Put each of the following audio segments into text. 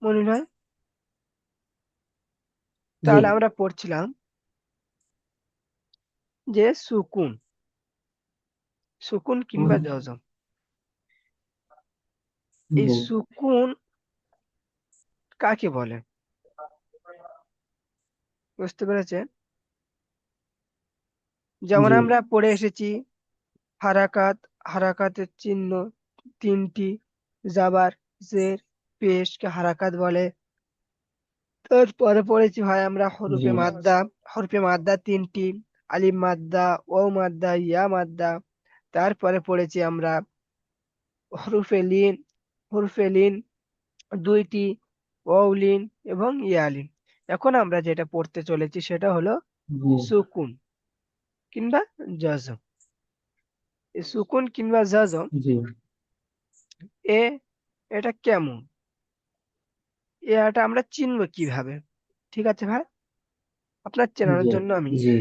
মনির ভাই? জি তাহলে আমরা পড়ছিলাম যে সুকুন, সুকুন কিংবা জজম। এই জি সুকুন কাকে বলে? বুঝতে পেরেছেন? যেমন জি আমরা পড়ে এসেছি হারাকাত, হারাকাতের চিহ্ন তিনটি, জাবার, জের, পেশকে হারাকাত বলে। তারপরে পড়েছি ভাই আমরা জি হরফে মাদ্দা, হরফে মাদ্দা তিনটি, আলিফ মাদ্দা, ওয়াও মাদ্দা, ইয়া মাদ্দা। তারপরে পড়েছি আমরা হরফে লিন, হরফে লিন দুইটি, ওয়াও লিন এবং ইয়া লিন। এখন আমরা যেটা পড়তে চলেছি সেটা হলো জি সুকুন কিংবা জজম। এই সুকুন কিংবা জজম জি এ এটা কেমন, এটা আমরা চিনবো কিভাবে? ঠিক আছে ভাই, আপনার চেনানোর জি জন্য আমি, জি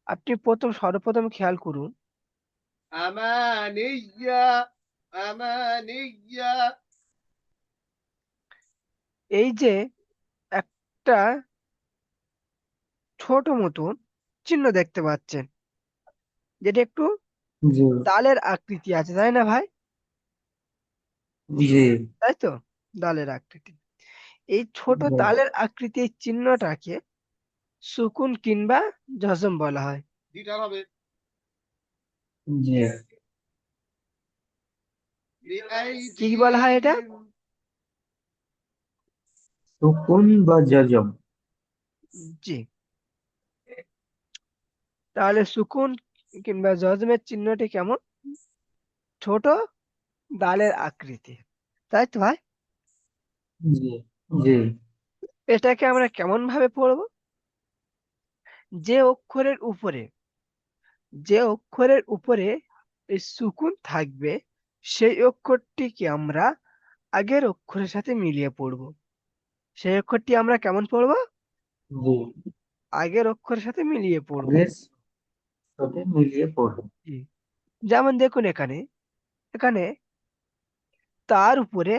আপনি সর্বপ্রথম খেয়াল করুন আমানিয়া, আমানিয়া, এই যে একটা ছোট মতন চিহ্ন দেখতে পাচ্ছেন, যেটা একটু জি দালের আকৃতি আছে, তাই না ভাই? জি তাই তো, দালের আকৃতি। এই ছোট দালের আকৃতির চিহ্নটাকে সুকুন কিংবা জজম বলা হয়। জি কি বলা হয় এটা? সুকুন বা জজম। জি। তাহলে সুকুন কিংবা জজমের চিহ্নটি কেমন? ছোট দালের আকৃতি, তাই তো ভাই? জি জি এটাকে আমরা কেমন ভাবে পড়বো? যে অক্ষরের উপরে, যে অক্ষরের উপরে এই সুকুন থাকবে, সেই অক্ষরটিকে আমরা আগের অক্ষরের সাথে মিলিয়ে পড়বো। সেই অক্ষরটি আমরা কেমন পড়বো? জি আগের অক্ষরের সাথে মিলিয়ে পড়বো। আগের সাথে মিলিয়ে পড়ো। জি। যেমন দেখুন এখানে, এখানে তার উপরে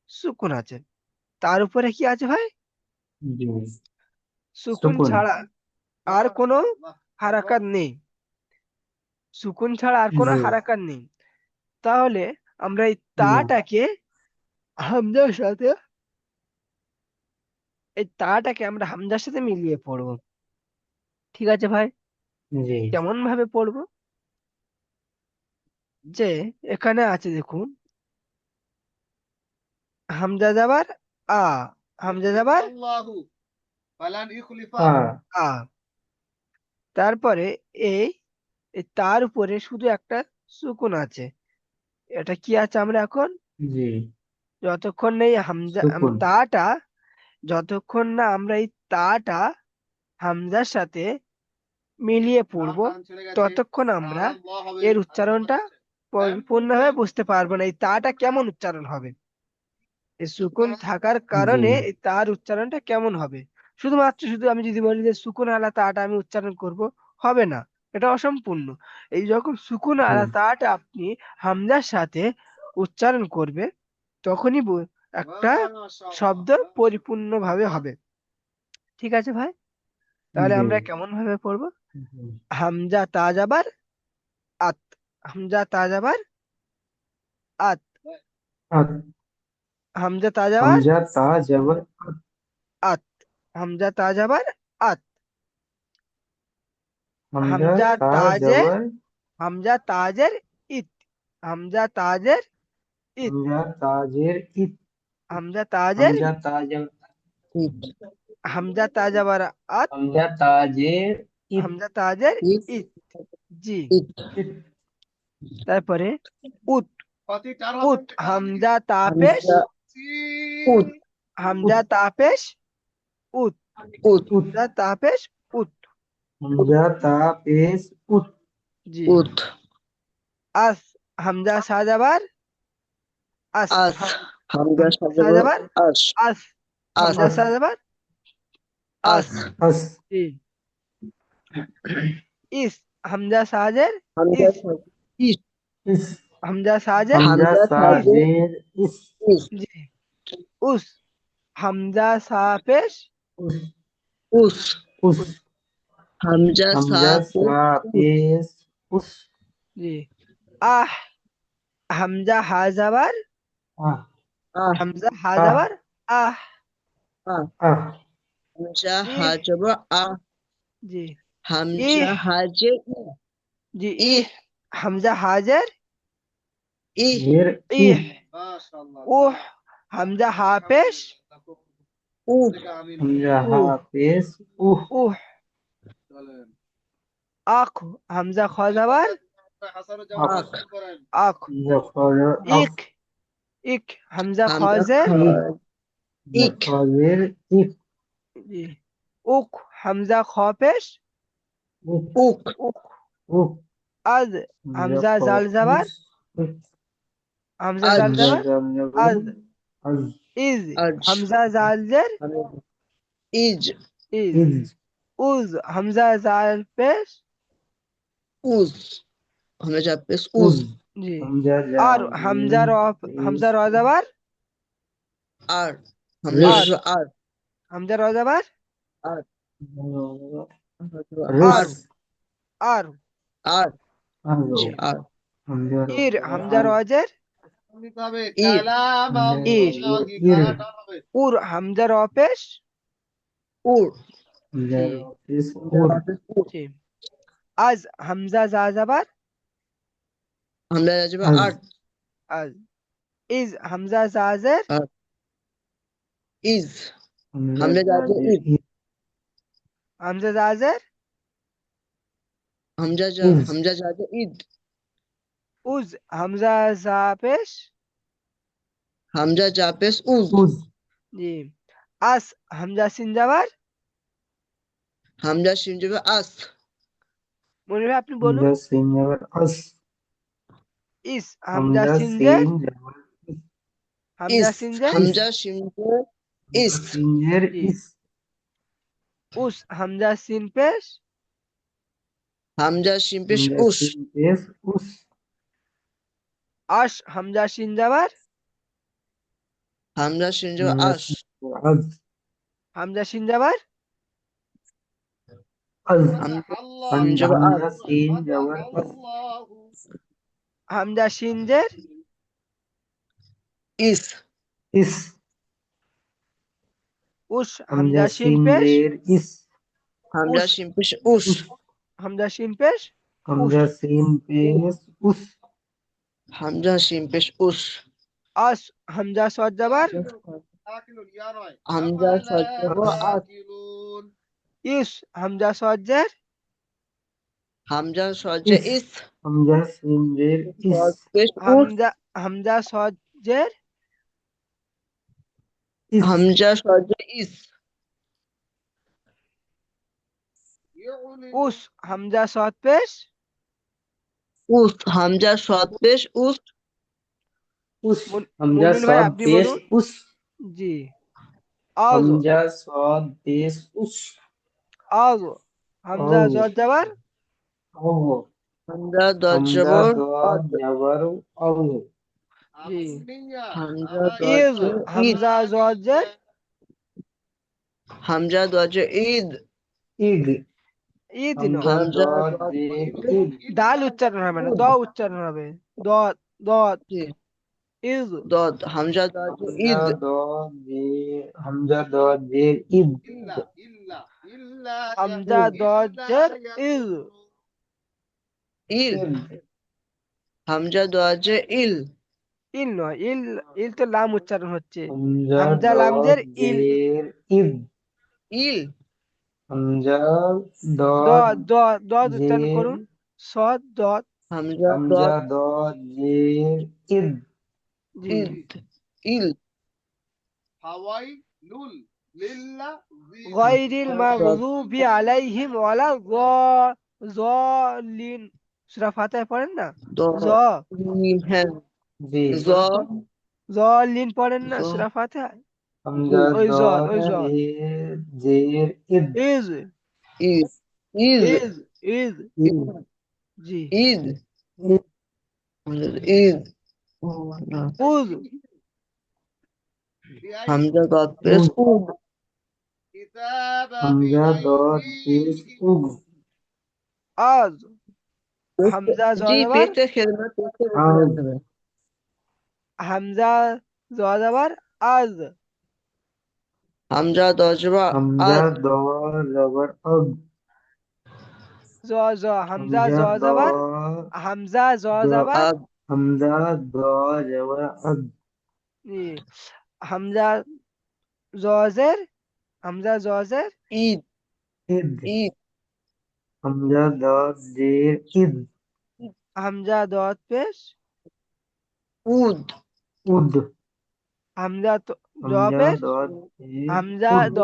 সুকুন আছে, তার উপরে কি আছে ভাই? জি সুকুন সুকুন। ছাড়া আর কোনো হারাকাত নেই, সুকুন ছাড়া আর কোনো জি হারাকাত নেই। তাহলে আমরা এই না। তাটাকে হামজার সাথে, এই তাটাকে আমরা হামজার সাথে মিলিয়ে পড়বো। ঠিক আছে ভাই? জি কেমন ভাবে পড়বো? যে এখানে আছে দেখুন, হামজা যাবার আ, হামজা যাবার হ্যাঁ। আ, তারপরে এই এই তার উপরে শুধু একটা সুকুন আছে। এটা কি আছে আমরা এখন, জি যতক্ষণ না এই হামজা সুকুন। তাটা, যতক্ষণ না আমরা এই তাটা হামজার সাথে মিলিয়ে পড়বো, ততক্ষণ আমরা এর উচ্চারণটা পরিপূর্ণভাবে বুঝতে পারবো না, এই তাটা কেমন উচ্চারণ হবে। এই সুকুন থাকার জি কারণে এই তার উচ্চারণটা কেমন হবে। শুধুমাত্র শুধু আমি যদি বলি যে সুকুন আলা তাটা আমি উচ্চারণ করব, হবে না, এটা অসম্পূর্ণ। এই যখন সুকুন জি আলা তাটা আপনি হামজার সাথে উচ্চারণ করবে, তখনই একটা শব্দ পরিপূর্ণভাবে হবে। ঠিক আছে ভাই? তাহলে জি আমরা কেমন ভাবে পড়বো? জি হামজা তাজাবার আত, হামজা তাজাবার আত, আত। হামজা তাজাবার হামজা তা জবর আত, হামজা তাজাবার আত, হামজা হামজা তা তাজে, জবর হামজা তাজের ইত, হামজা তাজের ইত, হামজা তাজের ইত। হামজা তাজের হামজা ইত, তা জবর ইত। হামজা তাজাবার আত, হামজা তাজের ইত। হামজা তাজের ইত ইত। জি। ইত ইত। তারপরে উত, উত হামজা তাপেশ, হামজা উত হামজা উত তাপেশ উত, উত উত। হামজা তাপেশ উত। হামজা তা পেশ উত। জি। উত। আস হামজা সাজাবার আস, আস। হামজা হামজা সাজাবর সাজাবার আস। আস, আস হামজা সাজাবার আস। আস আস। জি। ইস হামজা সাজের হামজা ইস, ইস। ইস। হামজা সাজের হামজা ইস। সাজের ইস। ইস। জি। উস হামজা সা পেশ উস উস উস উস। হামজা সা হামজা পেশ সা পেশ উস জি। আহ হামজা হা যাবার আহ আহ হামজা হা আহ যাবার আহ। আহ আহ হামজা হা ইহ জবর আ জি। হামজা ইহ হাজে জি। ইহ ইহ হামজা হাজের ইহ এর ই ইহ। উহ হামজা হা পেশ উহ হামজা হা উহ পেশ উহ উহ। আখ হামজা খ যাবার আখ আখ আখ। হামজা খর আখ ইক ইক হামজা হামজা খজের হামজা ইক খজের ইক জি। উক হামজা খ পেশ উক উক উক। উক আজ হামজা হামজা খ জাল যাবার উস উক হামজা জাল আজ হামজা যাবার জাল জবর আজ। আজ ইজ আজ হামজা জাল জের ইজ ইজ। ইজ উজ হামজা জাল পেশ উজ হামজা পেশ উজ উজ জি। হামজা আর জাল হামজা র পেশ হামজা র যাবার আর হামজা রিস আর আর হামজা র যাবার আর রিস আর আর আর আর আরো জি। আর হামজা র ইর হামজা আর রজের ইর হামজা ইর। র ইর উর হামজা র পেশ উর হামজা জি র পেশ হামজা উর রা পেশ উর জি। আজ হামজা যা যাবার হামজা যাবে আজ আর আজ। ইজ হামজা জাজের আর ইজ হামজা হামজা যাবে জাজের ইজ হামজা জাজের ইজ হামজা যাবে ঈদ উজ হামজা যা পেশ হামজা যা পেশ উজ উজ জি। আস হামজা সিন যাবার হামজা শিন যাবে আস মনে হয় আপনি বলুন। হামজা সিন জবর আস ইস হামজা হামজা সিনজের সিন জবর ইস হামজা ইস সিনজের ইস হামজা শিন যাবে হামজা ইস সিনের জি। ইস উস হামজা সিন পেশ হামজা শিন পেশ হামজা উস সিন পেশ উস আশ হামজা সিন যাবার হামজা শিন যাবে হামজা আস সিন আজ হামজা সিন যাবার আজ হামজা শিন যাবে আস হামজা সিন জবর আস হামজা সিনজের ইস ইস উস হামজা হামজা সিন সিন পেশ জের ইস হামজা উস শিন পেশ উস উস হামজা সিন পেশ উস। হামজা সিন পেশ উস হামজা শিন পেশ উস আস হামজা সদ যাবার হামজা সদ যাবে আস আস ইস হামজা সজ্জের হামজা সদ যে ইস ইস হামজা সিন জের ইস সদ পেশ উস হামজা হামজা সজ্জের ইস হামজা সদ যে ইস উস হামজা সদ পেশ উস হামজা সদ পেশ উস উস হামজা মুনমুন ভাই সদ আপনি পেশ বলুন। উস জি। আজ হামজা সদ পেশ উস আজ হামজা আও জদ যাবার আও হামজা দজ হামজা জবর দদ অদ জবর আও জি। হামজা দজ ইজ যে ঈদ হামজা জজের হামজা দজ যে ঈদ ঈদ ঈদ নয়, হামজা হামজা দদ দজ জের যে ঈদ দাল উচ্চারণ হবে না, দ উচ্চারণ হবে। দ দ ঈদ ইজ দদ হামজা দজ যে হামজা ঈদ দদ জের হামজা দদ জের ঈদ হামজা দজের ইজ ইল ঈদ হামজা দজ যে ইল ইল নয়, ইল ইল তো লাম উচ্চারণ হচ্ছে। হামজা হামজা দদ লামজের ইল। জের ঈদ ইল হামজা দ দদ দ দদ উচ্চারণ জের করুন। সদ দদ হামজা হামজা দজ দদ জের ঈদ জি। ঈদ ইল গায়রিল হামজা দজ মাগযুবি আলাইহিম ওয়ালা যালিন। সূরা ফাতিহায় পড়েন না? দ জ মিম হ্যাঁ জি জ যালিন পড়েন না জ সূরা ফাতিহায়? হামজা ওই জল দদ ওই হ্যাঁ জল। জের জের ঈদ ইজ ইজ ইজ ইজ ইজ ইজ জি। ঈদ ঈদ ঈদ ও না উজ হামজা দত পেশ উদ হামজা দত পেশ উগ আজ হামজা জ জি জবর পেশে খেদমত পেশে আজ বলতে হবে হামজা জ জবর আজ হামজা দজবা হামজা আদ দ জবর অগ জ জ হামজা হামজা জ দ জবর হামজা জ দ জবর আদ হামজা দ জবর অগ জি হামজা জজের হামজা জজের ঈদ ইদ ঈদ হামজা দত জের ইদ হামজা দত পেশ উদ উদ হামজা জ হামজা পেশ দত জের হামজা উদ দ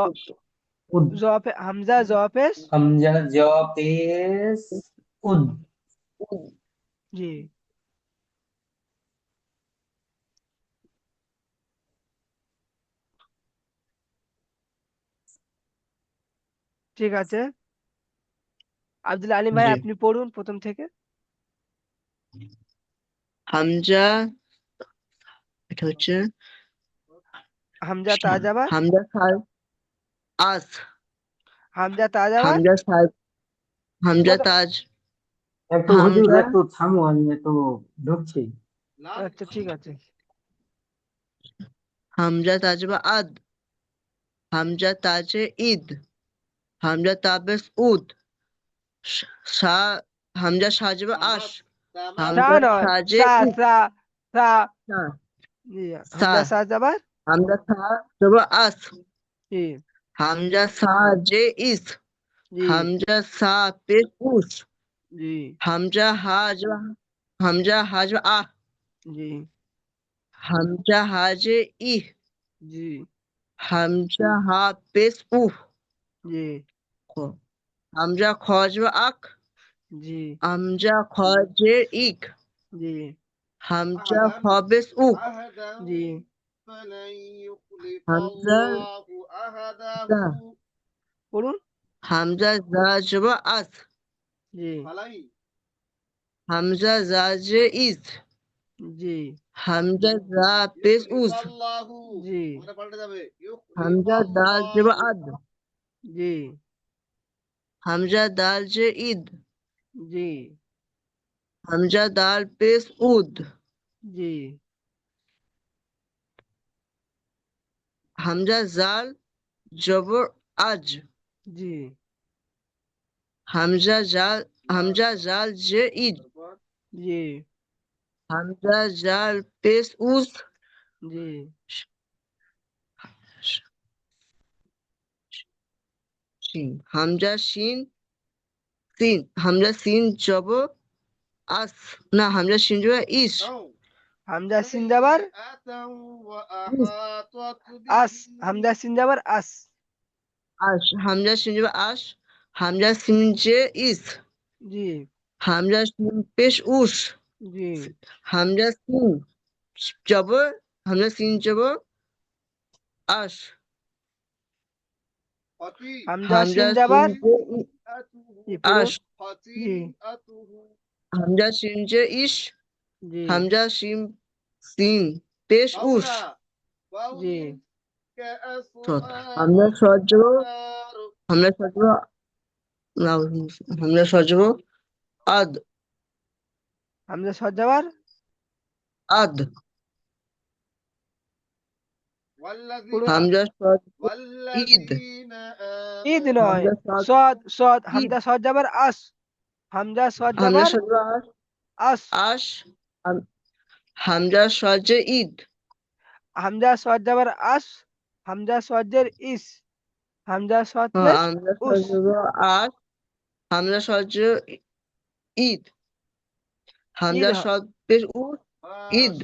উদ হামজা জ পেশ হামজা জ পেশ উদ উদ জি ঠিক আছে আব্দুল আলিম ভাই জি আপনি পড়ুন প্রথম থেকে হামজা এটা হচ্ছে হামজা তা যাবার হামজা সাল আস হামজা তা যাবার হামজা সাল হামজা তাজ একটু হুজুর হামজা একটু থামো আমি একটু ঢুকছি আচ্ছা ঠিক আছে হামজা তাজবা আদ হামজা তাজে ঈদ হামজা তাবেস উদ সা হামজা সাজবা আশ সা হামজা নয় সাজে সা ইদ সা সা সা জি সা হামজা সা যাবার হামজা সা জবা আস জি হামজা সা জে ইস জি হামজা সা পেশ উস জি হামজা হাজ হামজা হাজ আহ জি হামজা হাজে ইহ জি হামজা হা পেশ উহ জি হামজা খজ আক জি হামজা খজে ইক জি হামজা খবেস উক জি হামজা জা পড়ুন হামজা জাজবা আস জি হামজা জাজে ইস জি হামজা জা পেশ উস জি হামজা দাল জবা আদ জি হামজা দাল জে ঈদ জি হামজা দাল পেশ উদ জি হামজা জাল জবর আজ জি হামজা জাল জে ঈদ জি হামজা জাল পেশ উস জি শিন হামজা শিন সিন হামজা সিন জবর আস না হামজা সিন জবর ইস হামজা সিন যাবার ইস আস হামজা সিন যাবার আস আস হামজা সিন জবর আস হামজা সিন জে ইস জি হামজা সিন পেশ উস জি হামজা সিন জবর হামজা সিন জবর আস হামজা হামজা সিন সিন যাবার জে জি পড়ুন আস জি হামজা সিন জে ইস জি হামজা সিন সিন পেশ উস জি সৎ হামজা সৎ জবর হামজা সৎ জবর হামজা সৎ জবর আদ হামজা সদ যাবার আদ পড়ুন হামজা সৎ ঈদ ঈদ নয় হামজা সৎ সদ সদ ঈদ হামজা সদ যাবার আস হামজা সদ হামজা যাবার সৎ জবর আস আস আশ হামজা সৎ জে ঈদ হামজা সদ যাবার আস হামজা সদের ইস হামজা সদ পেশ হামজা সৎ উস জবর আশ হামজা সৎ জবর ঈদ ঈদ হামজা সৎ পেশ উস ঈদ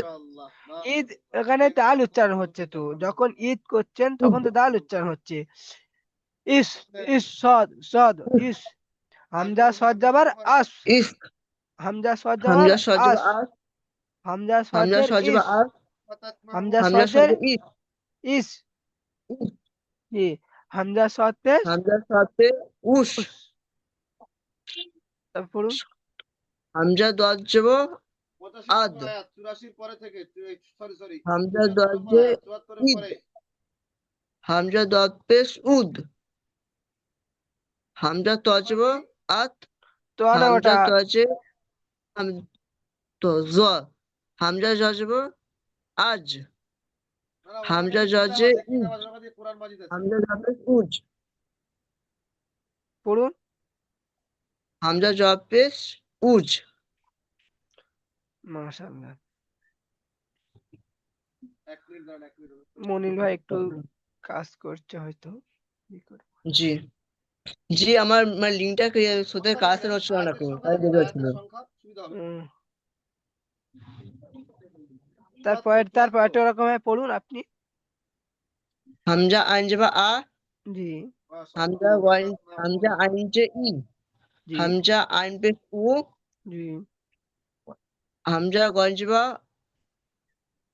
ঈদ এখানে দাল উচ্চারণ হচ্ছে তো যখন ঈদ করছেন ঈদ তখন তো দাল উচ্চারণ হচ্ছে ইস ইস সদ সদ ইস ইস হামজা সদ যাবার আস ইস হামজা সদ যাবার হামজা সৎ জবর আস আশ হামজা হামজা সদের সৎ জবর ইস আশ হামজা হামজা সৎ সদের জবর ইস ইস ইস জি হামজা সদ পেশ হামজা সৎ পে উস উস তারপর পড়ুন হামজা দজ জবর আদ হামজা দজ জে ঈদ হামজা দত পেশ উদ, হামজা তজব আত, তো না হামজা ওটা তজে হাম- তো জ, হামজা জজব আজ, হামজা জজে ইজ, হামজা জবর উজ, পড়ুন। হামজা জব পেশ উজ। মাশাআল্লাহ। মনির ভাই একটু কাজ করছে হয়তো। কি করে? জি জি, আমার মানে লিঙ্কটা সাথে কাজ হচ্ছিল না, তাই দেরি হচ্ছিল। উম, তারপর একটা রকম পড়ুন আপনি। হামজা আইন জবা আ, জি হামজা ওয়াইন, হামজা আইন যে ই, জি হামজা আইন পেশ উ, জি হামজা গঞ্জবা,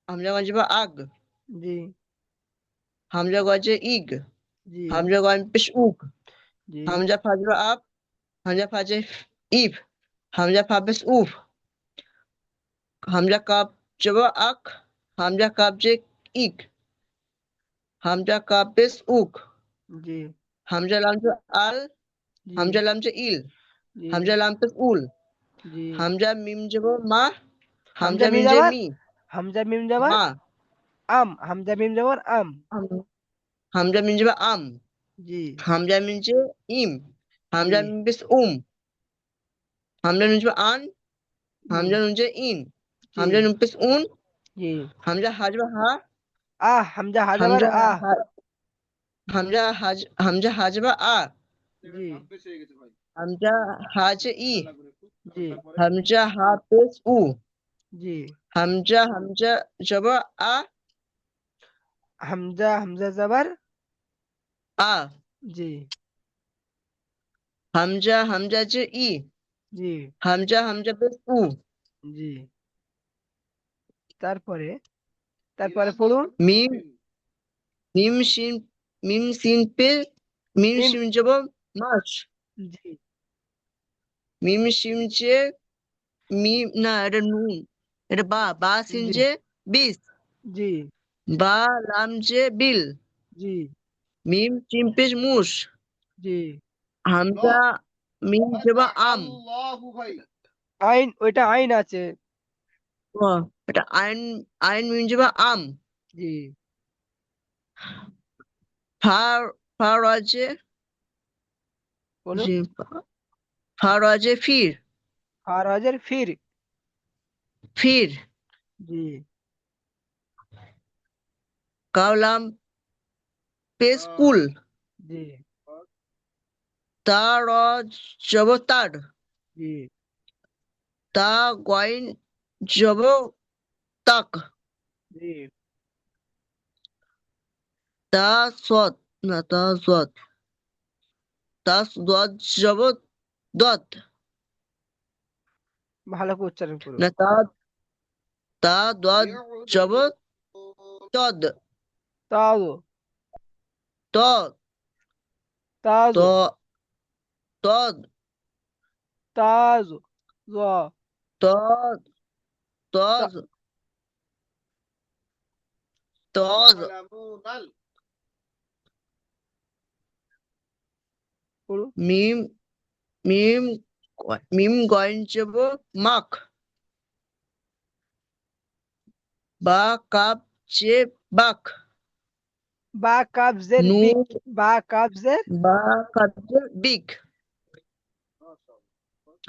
হামজা গঞ্জবা আগ, জি হামজা গজে ইগ, জি হামজা গন পেশ উক, জি হামজা ফাজবা আপ, হামজা ফাজে ইফ, হামজা ফাবেশ উফ, হামজা কাপ জবা আক, হামজা কাপ যে ইক, হামজা কাপ পেশ উক, জি হামজা লাম যে আল, জি হামজা লাম যে ইল, জি হামজা লাম পেশ উল, জি হামজা মিম জবা মা, হামজা হামজা মিম মিম যে যাবার, মি, হামজা মিম যাবার মা, আম, হামজা মিম যাবার আম। হামজা মিম জবা আম, জি হামজা মিম যে ইম, জি হামজা মিম পেশ হামজা নুন জবা আন, জি হামজা নুন যে ইন, জি হামজা নুন পেশ জি হামজা হাজবা হা, হামজা হা যাবার হামজা হামজা হামজা হাজবা আ, জি হামজা হাজ ই, জি হামজা হা পেশ উ, জি হামজা জবা আ, হামজা যাবার আ, জি হামজা যে ই, জি হামজা পেশ উ, জি তারপরে তারপরে পড়ুন। মিম মিম শিন, মিম সিন পে, মিম মিম শিন জবা মাস, জি মিম শিন যে মিম না, এটা নুন, এটা বা সিন জি যে বিস, জি বা লাম যে বিল, জি মিম শিন পেশ মুস, জি হামজা মিম জবা আম, আইন, ওইটা আইন আছে। ও, এটা আইন, আইন মিম জবা আম, জি ফার, ফার আছে বলুন। জি, ফার আছে ফির, আর হাজার ফির। ফির, জি কাউলাম পেশ কুল, জি তার জব তার, জি তা গয়েন জব তাক, জি তা সৎ, না তা সৎ, তা দত জব দত, ভালো করে উচ্চারণ করুন। না তা দত জব তদ, তাজু ত, ত, তাজু তদ, তাজু জ তদ, তা তদ, তদ, পড়ুন। মিম, মিম, মিম গয়েন জব মাখ, বা কাপ যে বাক, বা কাবজের বিক, নুন, বা কাবজের বা কাপ যে বিক,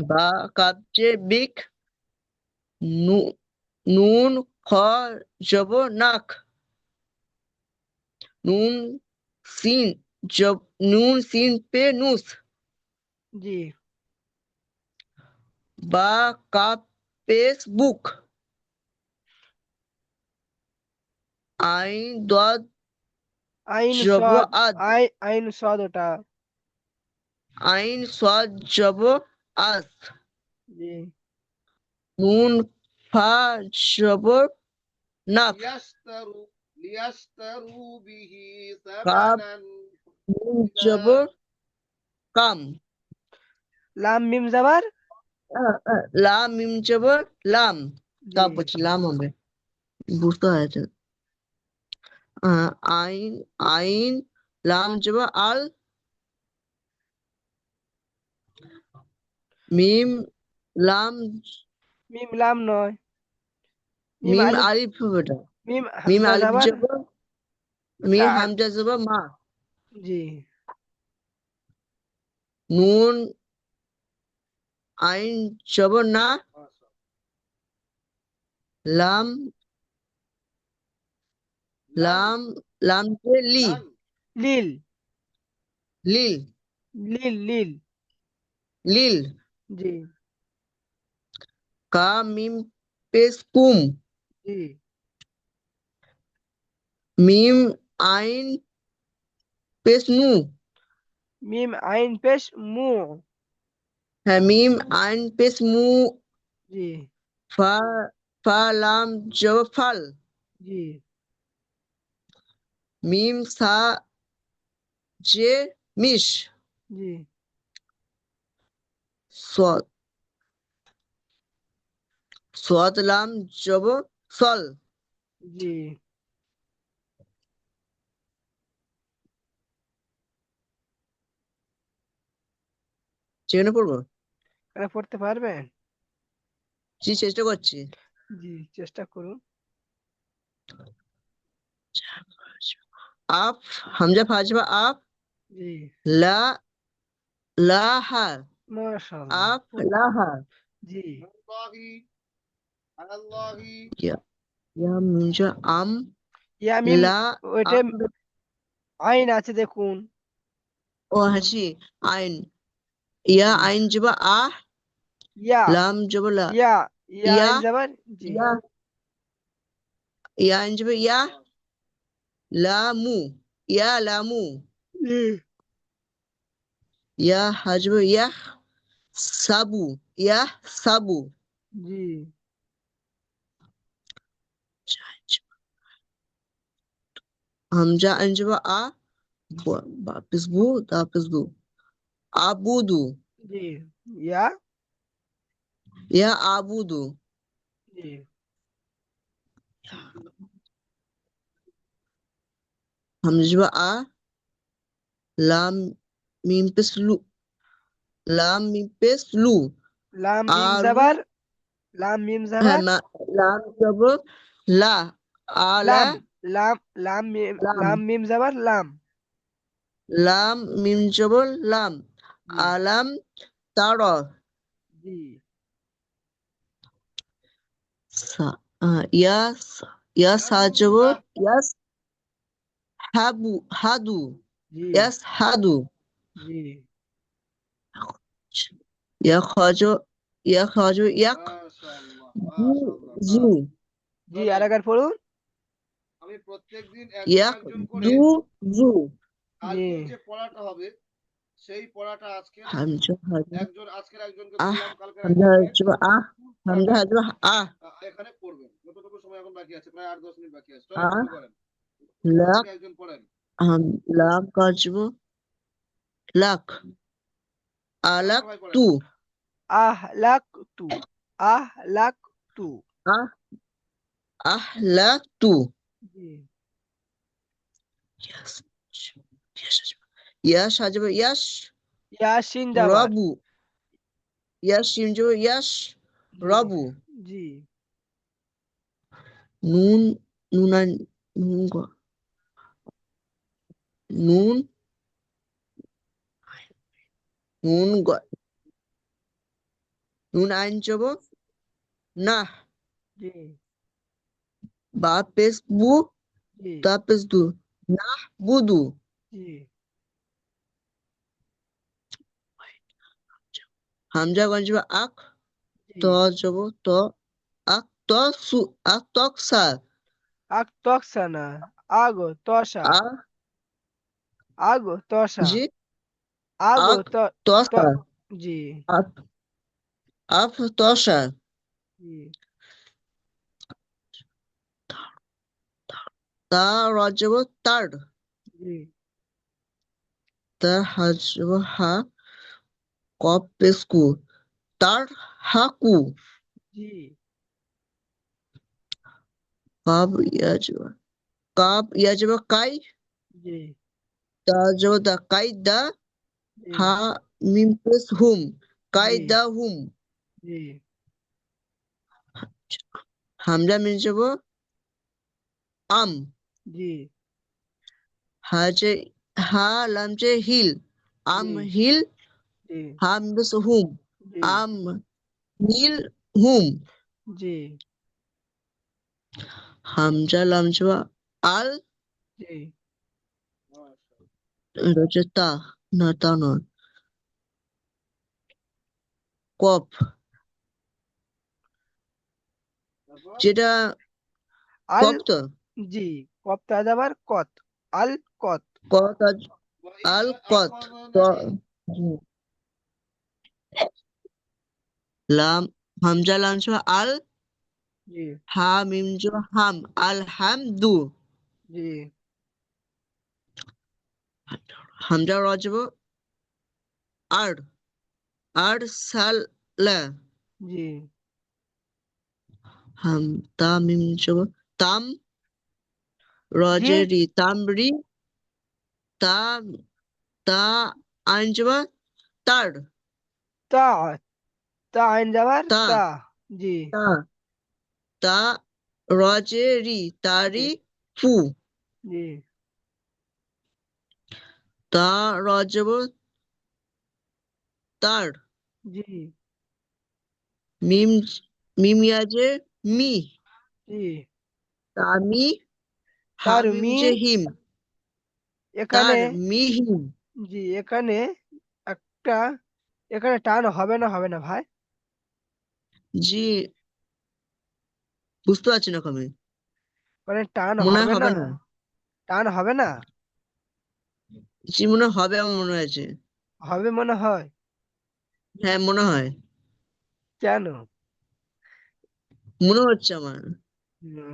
বা কাপ যে বিক, নুন খ জব নাক, নুন সিন জব, নুন সিন পে নুস, জি বা কাপ পেশ বুক, আইন দদ আইন জব সদ, আদ, আইন সদ ওটা। আইন সাদ জব আস, জি নুন ফা জব নাফ, কাপ নুন জব কাম, লাম মিম যাবার লাম মিম জব লাম, জি কাপ বলছি লাম হবে, বুঝতে হয়েছে। আইন আইন লাম জবর আল মিম লাম মিম লাম নয়, মিম মিম আলিফ, আলিফ হবে এটা। মিম মিম হামজা আলিফ জাবার জবর ওটা মিম হামজা জবর মা। জি, নুন আইন জবর না। লাম লাম লাম যে লি লিল, লিল লিল লিল লিল। জি, কা মিম পেশ কুম জি, মিম আইন পেশ নু। মিম আইন পেশ মু, হ্যাঁ মিম আইন পেশ মু। জি, ফা ফা লাম জবর ফাল জি, মিম সা যে মিশ জি, সদ সদ লাম জবর সল। জি। সেখানে পড়বো। এটা পড়তে পারবেন? জি চেষ্টা করছি। জি, চেষ্টা করুন। আফ হামজা ফাজবা আফ জি, লা লাহা মাশাআল্লাহ। আফ লাহা জি, ইয়া ইয়া মুজা আম ইয়া মিম, লা ওইটা আম আইন আছে দেখুন। ও হাসি আইন ইয়া জি, আইন জবা আহ ইয়া, লাম জবা লা ইয়া, ইয়া ইয়া আইন যাবার জি, ইয়া ইয়া আইন জবা ইয়া লামু ইয়া লামু জি, ইয়া হাজব ইয়া সাবু ইয়া সাবু জি, হামজা আইন জবা আ বাপিস বু তাপিস বু আবুদু জি, ইয়া, ইয়া আবুদু জি, হামজা জবা আ লাম মিম পেশ লু লাম মিম পেশ লু লাম মিম আলু যাবার, লাম মিম হ্যাঁ যাবার, লাম জব লা আলা লাম, লাম মিম, লাম লাম মিম যাবার লাম, লাম মিম জব লাম জি, আলাম তার জি, ইয়াস ইয়াস হাজব ইয়াস হাবু হাদু জি, ইয়াস হাদু জি, ইয়া খাজ ইয়া খাজ ইয়াক জু জু জি, আরেকবার পড়ুন। ইয়াক জু জু জি, হামজা হাজব আহ হামজা হাজব আহ হামজা হাজব আহ আহ লাক লাম কাজব লাক আলাক তু আহলাক তু, আহলাক তু, আহ আহলাক তু জি, ইয়াস ইয়াস হাজব ইয়াস ইয়াসিন যাবার, রবু ইয়াস শিম জবর ইয়াস জি, রবু জি, নুন নুনান নুন নুন নুন নুন আইন জবর না জি, বা পেশ বু জি, তা পেশ দু না বুদু জি, হামজা গঞ্জবা আক ত জি, জবর ত আক ত সু আক তক সা আক তকসানা, আগো তসা, আ আগো তসা, জি আগো আক ত, ত, তসা জি, আক আফ তসা জি, তা রজব তার জি, তা হাজব হা কপ পেশ কু তার হাকু জি, কাব ইয়াজবা কাপ ইয়া যাব কাই, জি দা যাব দা, কাই দা, জি হা মিম প্লাস হুম, কাই জি দা হুম। জি হামজা মিম যাব আম, জি হা যে হা লাম যে হিল, আম জি হিল, জি হা মিম প্লাস হুম, জি আম হিল হুম। জি হামজা লাম যাব আল, জি এটা হচ্ছে তা, না তা নয়, কফ, যেটা আল, কফ তো, জি কপ তাজ আবার কত, আল কত। কত আল কত তো, হুম। লাম হামজা লাম যাব আল, জি হা মিম যাব হাম, আল হাম দু। জি হামজা র যাব আর, আর সাল লা, জি হাম তা মিম যাব তাম, জি রজেরি তামরি, তা তা আইন যাব তার, তা, তা আইন যাবার তা তা। জি তা তা রজেরি জি তারি ফু, জি তা র যাব তার, জি মিম মিম ইয়াজে মি, জি তামি, তার হামিম মি, যে হিম, এখানে তার মি হিম। জি এখানে একটা, এখানে টান হবে না, হবে না ভাই? জি বুঝতে পারছি না কবে, মানে টান মনে হয় হবে হবে না, না। টান হবে না, জি মনে হয় হবে, আমার মনে হয়েছে। হবে মনে হয়। হ্যাঁ মনে হয়, কেন? মনে হচ্ছে আমার।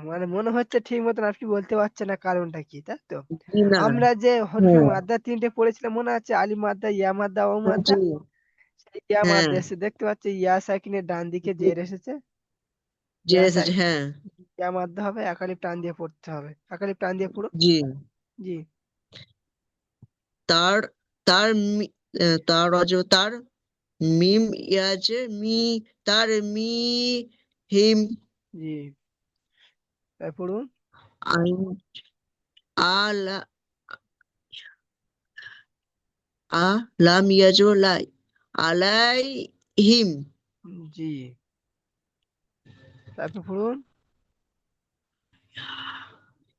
মানে মনে হচ্ছে ঠিক মতন আপনি বলতে পারছেন না কারণটা কি, তাই তো? জি না। আমরা যে হরফে হ্যাঁ মাদ্দা তিনটে পড়েছিলাম মনে আছে, আলিফ মাদ্দা, ইয়া মাদ্দা, ও মাদ্দা। জি সেই ইয়া হ্যাঁ মাদ্দা এসে দেখতে পাচ্ছি ইয়া সাকিনের ডান দিকে জি, জের এসেছে, যে ইয়া এসেছে হ্যাঁ। ইয়া মাদ্দা হবে, একালিপ টান দিয়ে পড়তে হবে, একালিপ টান দিয়ে পুরো। জি জি তার, তার তার অজ তার, মিম ইয়াজে মি, তার মি হিম, জি তাই পড়ুন। আইন আলা, আ লাম ইয়াজো লাই, আলাই হিম। জি তারপর পড়ুন।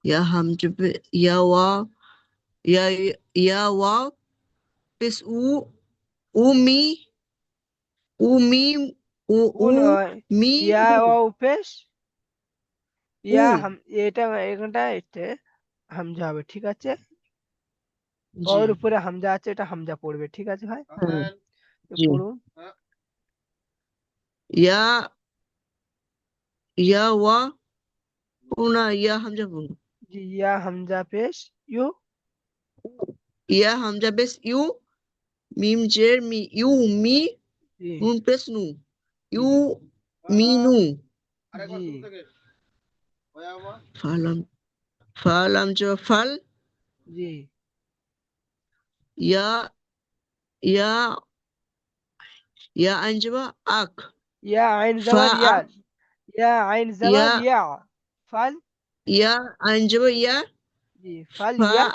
ইয়া হামজা ইয়া ওয়াও, ইয়া ইয়া ওয়াও পেশ উ, উ মি, উ মি, উ উ উ নয়, মি ইয়া হু, ও পেশ, উ ইয়া হাম, এটা এখানটা এটা হামজা হবে, ঠিক আছে? জি ওর উপরে হামজা আছে, এটা হামজা পড়বে, ঠিক আছে ভাই? হ্যাঁ তো জি। পড়ুন। ইয়া ইয়া ওয়া, উ না ইয়া হামজা বলুন, জি ইয়া হামজা পেশ ইউ। ইয়া হামজা বেশ ইউ, মিম জের মি, ইউ মি, জি নুন পেশ নু, জি ইউ মি নু। জি ফালাম, ফালাম জো ফাল, জি ইয়া ইয়া ইয়া আইন জবা আক, ইয়া আইন ফা জাবার ইয়া, আক, ইয়া আইন ইয়া জাবার ইয়া, ফাল। ইয়া আইন জবা ইয়া, জি ফাল ফা ইয়া।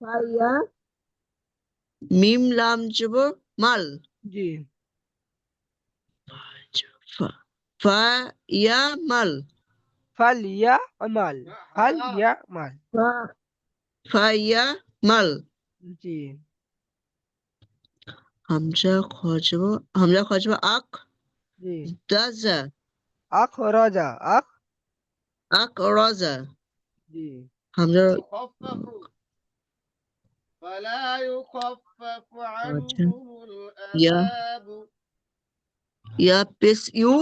ফা ইয়া, মিম লাম জবর মাল, জি ফা ফা ইয়া মাল, ফাল ইয়া আমাল, ফাল ইয়া মাল। ফা ফা ইয়া মাল। জি হামজা খজব, হামজা খজব আক, জি দাজা, আখ রাজা, আখ। আক রাজা, জি হামজা فلا يخفف আচ্ছা, عنهم ইয়া العذاب ইয়া পেশ ইউ,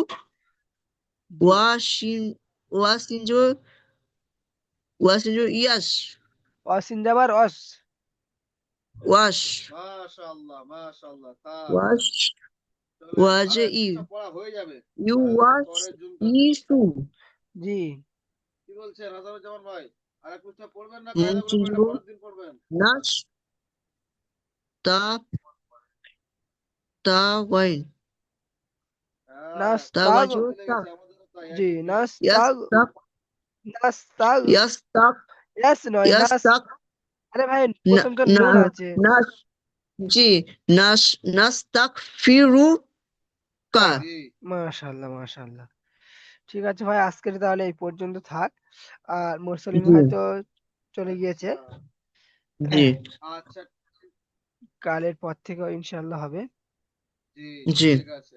জি ওয়াশিন, ওয়াশিন জো, ওয়াশিন জো ইয়াস, অসিন জাবার অস। ওয়াশ, ما شاء الله ما شاء الله ওয়াশ, চলেন আরো ওয়াজে ই, একটা পড়া হয়ে যাবে ইউ তাহলে ওয়াশ পরের জুনটাতে জি কি বলছেন হাসানুজ্জামান ভাই? আর এক পৃষ্ঠা পড়বেন না, মুন কায়দা করে চিনব পড়বেন, পরের দিন পড়বেন। নাস তা তা ওয়াইন হ্যাঁ, নাস্তাগ মিলে গেছে, আমাদেরও তাই, জি একই ঠিক। ইয়াস নাস্তাগ তাক নাস্তাগ ইয়াস তাক ইয়াস নয় ইয়াস নাস তাক আরে ভাই না প্রথম তো না নুন আছে নাস জি নাস নাস তাক ফিরু কা জি, মাশাআল্লাহ মাশাআল্লাহ ঠিক আছে ভাই আজকের তাহলে এই পর্যন্ত থাক আর মুরসালিন জি ভাই তো চলে গিয়েছে জি আচ্ছা, কালের পর থেকে ইনশাআল্লাহ হবে জি, জি ঠিক আছে।